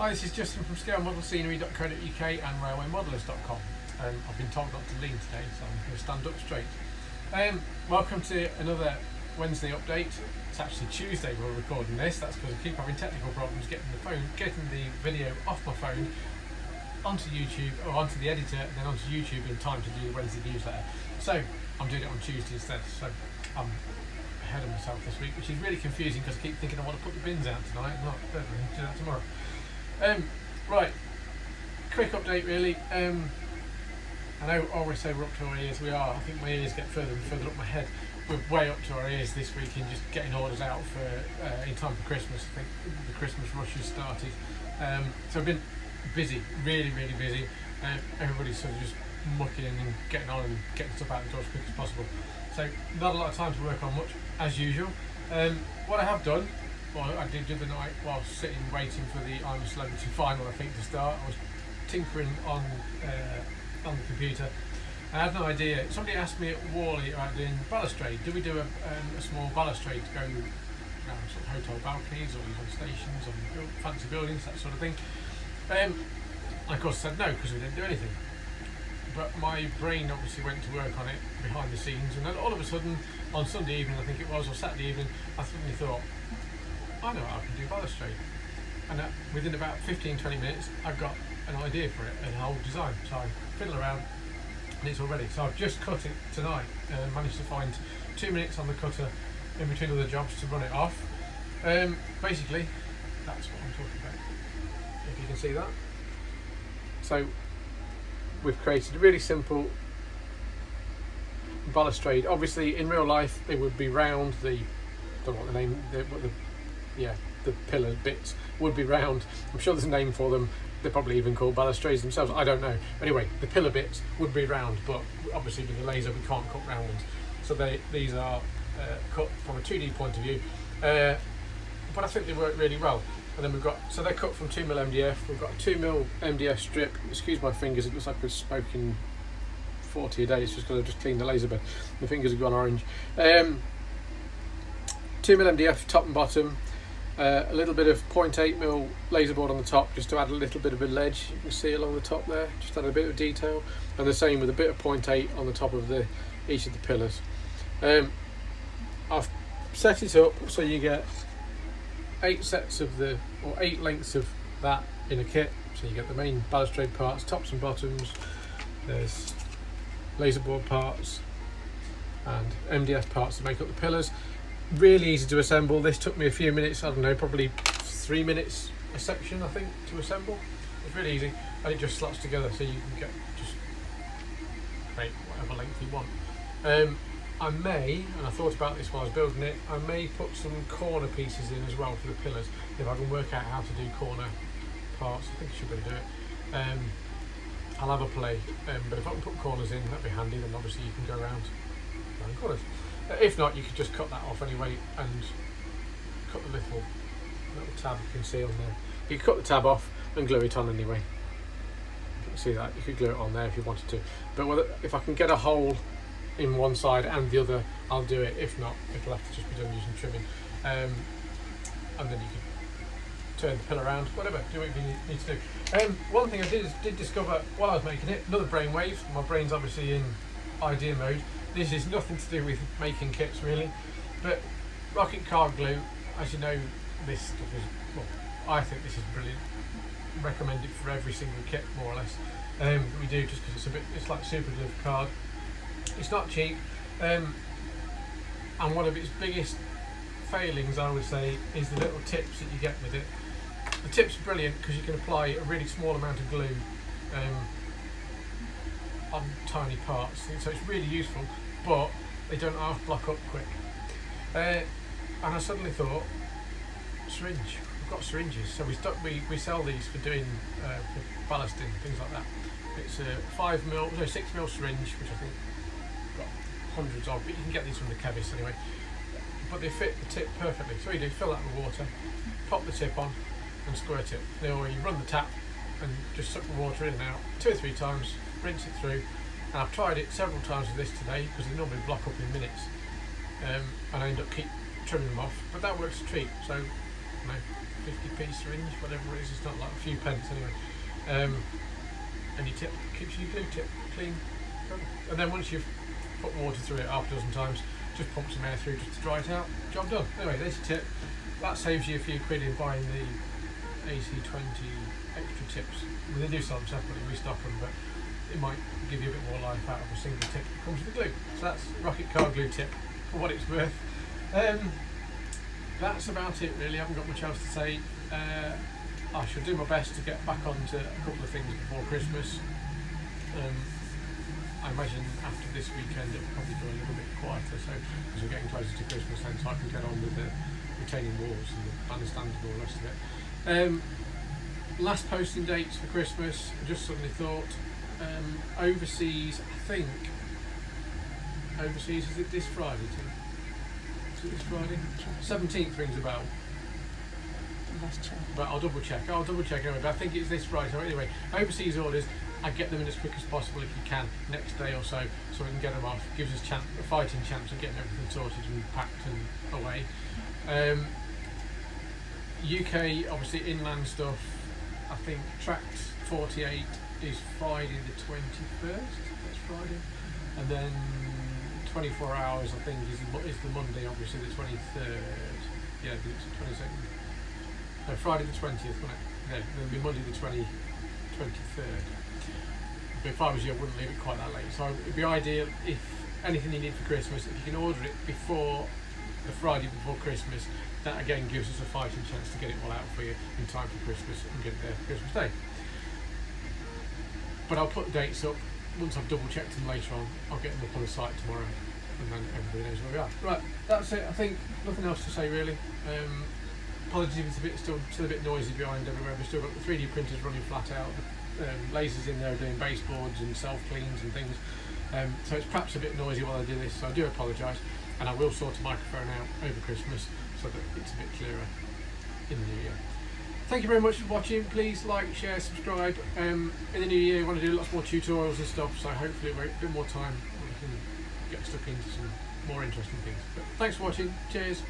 Hi, this is Justin from ScaleModelScenery.co.uk and RailwayModelers.com. I've been told not to lean today, so I'm going to stand up straight. Welcome to another Wednesday update. It's actually Tuesday we're recording this. That's because I keep having technical problems getting the video off my phone onto YouTube, or onto the editor, and then onto YouTube in time to do the Wednesday newsletter. So I'm doing it on Tuesday instead. So I'm ahead of myself this week, which is really confusing because I keep thinking I want to put the bins out tonight. No, don't really do that tomorrow. Right, quick update really. I know I always say we're up to our ears. We are. I think my ears get further and further up my head. We're way up to our ears this week in just getting orders out for in time for Christmas. I think the Christmas rush has started. So I've been busy, really busy. Everybody's sort of just mucking in and getting on and getting stuff out the door as quick as possible. So not a lot of time to work on much, as usual. What I have done, well, I did the other night while sitting waiting for the I'm A Celeb final, I think, to start. I was tinkering on the computer. I had an idea. Somebody asked me at Warley about doing balustrade. Do we do a small balustrade to go around sort of hotel balconies or use on stations, on fancy buildings, that sort of thing? I of course said no because we didn't do anything. But my brain obviously went to work on it behind the scenes, and then all of a sudden on Sunday evening, I think it was, or Saturday evening, I suddenly thought, I know I can do balustrade. And within about 15-20 minutes I've got an idea for it, and a whole design. So I fiddle around and it's all ready. So I've just cut it tonight and managed to find 2 minutes on the cutter in between other jobs to run it off. Basically that's what I'm talking about, if you can see that. So we've created a really simple balustrade. Obviously in real life it would be round, the pillar bits would be round. I'm sure there's a name for them. They're probably even called balustrades themselves, I don't know. Anyway, the pillar bits would be round, but obviously with the laser we can't cut round ones. So these are cut from a 2D point of view, but I think they work really well. And then so they're cut from 2mm MDF. We've got a 2mm MDF strip. Excuse my fingers, it looks like we're smoking 40 a day. It's just because I've just cleaned the laser bed. My fingers have gone orange. 2mm MDF top and bottom. A little bit of 0.8mm laser board on the top, just to add a little bit of a ledge. You can see along the top there, just add a bit of detail. And the same with a bit of 0.8 on the top of each of the pillars. I've set it up so you get 8 lengths of that in a kit. So you get the main balustrade parts, tops and bottoms. There's laser board parts and MDF parts to make up the pillars. Really easy to assemble. This took me a few minutes, I don't know, probably 3 minutes a section I think to assemble. It's really easy, and it just slots together so you can just create whatever length you want. I may, and I thought about this while I was building it, I may put some corner pieces in as well for the pillars, if I can work out how to do corner parts. I think I should be able to do it. I'll have a play, but if I can put corners in, that'd be handy. Then obviously you can go around corners. If not, you could just cut that off anyway and cut the little tab you can see on there. You could cut the tab off and glue it on anyway. You can see that. You could glue it on there if you wanted to. But if I can get a hole in one side and the other, I'll do it. If not, it'll have to just be done using trimming. And then you can turn the pillar around, whatever, do what you need to do. One thing I did discover while I was making it, another brainwave. My brain's obviously in idea mode. This is nothing to do with making kits really, but rocket card glue, as you know, this stuff is, well, I think this is brilliant. Recommend it for every single kit more or less. We do, just because it's like super glue card. It's not cheap, and one of its biggest failings, I would say, is the little tips that you get with it. The tips are brilliant because you can apply a really small amount of glue on tiny parts, so it's really useful, but they don't half block up quick. And I suddenly thought, syringe. We've got syringes, so we sell these for doing for ballasting, things like that. It's a 6mm syringe, which I think got hundreds of, but you can get these from the chemist anyway. But they fit the tip perfectly. So you do, fill that with water, pop the tip on, and squirt it. Or you run the tap and just suck the water in and out 2 or 3 times, rinse it through. And I've tried it several times with this today because they normally block up in minutes, and I end up keep trimming them off. But that works a treat. So don't know, 50p syringe, whatever it is. It's not like a few pence anyway. And your tip keeps your glue tip clean. And then once you've put water through it half a dozen times, just pump some air through just to dry it out. Job done. Anyway, there's your tip. That saves you a few quid in buying the AC20 extra tips. I mean, they do sell them separately, we stock them, but it might give you a bit more life out of a single tip that comes with the glue. So that's Rocket Car Glue tip for what it's worth. That's about it really. I haven't got much else to say. I shall do my best to get back onto a couple of things before Christmas. I imagine after this weekend it'll probably go a little bit quieter, so as we're getting closer to Christmas then, so I can get on with the retaining walls and the bandstand and all the rest of it. Last posting dates for Christmas, I just suddenly thought, overseas, I think, overseas, is it this Friday too? Is it this Friday? 17th rings a bell. But I'll double check anyway, but I think it's this Friday. So anyway, overseas orders, I get them in as quick as possible if you can, next day or so we can get them off. Gives us a fighting chance of getting everything sorted and packed and away. UK, obviously inland stuff, I think tract 48 is Friday the 21st, that's Friday, and then 24 hours I think is the Monday, obviously the 23rd, yeah, the 22nd. No, Friday the 20th, wouldn't it? No, it'll be Monday the 23rd. But if I was you, I wouldn't leave it quite that late. So it'd be ideal if anything you need for Christmas, if you can order it before the Friday before Christmas, that again gives us a fighting chance to get it all out for you in time for Christmas and get it there for Christmas Day. But I'll put the dates up once I've double checked them later on. I'll get them up on the site tomorrow and then everybody knows where we are. Right, that's it. I think nothing else to say really. Apologies if it's still a bit noisy behind everywhere. We've still got the 3D printers running flat out, lasers in there doing baseboards and self-cleans and things. So it's perhaps a bit noisy while I do this, so I do apologise. And I will sort a microphone out over Christmas so that it's a bit clearer in the new year. Thank you very much for watching. Please like, share, subscribe. In the new year I want to do lots more tutorials and stuff, so hopefully we're a bit more time we can get stuck into some more interesting things. But thanks for watching. Cheers.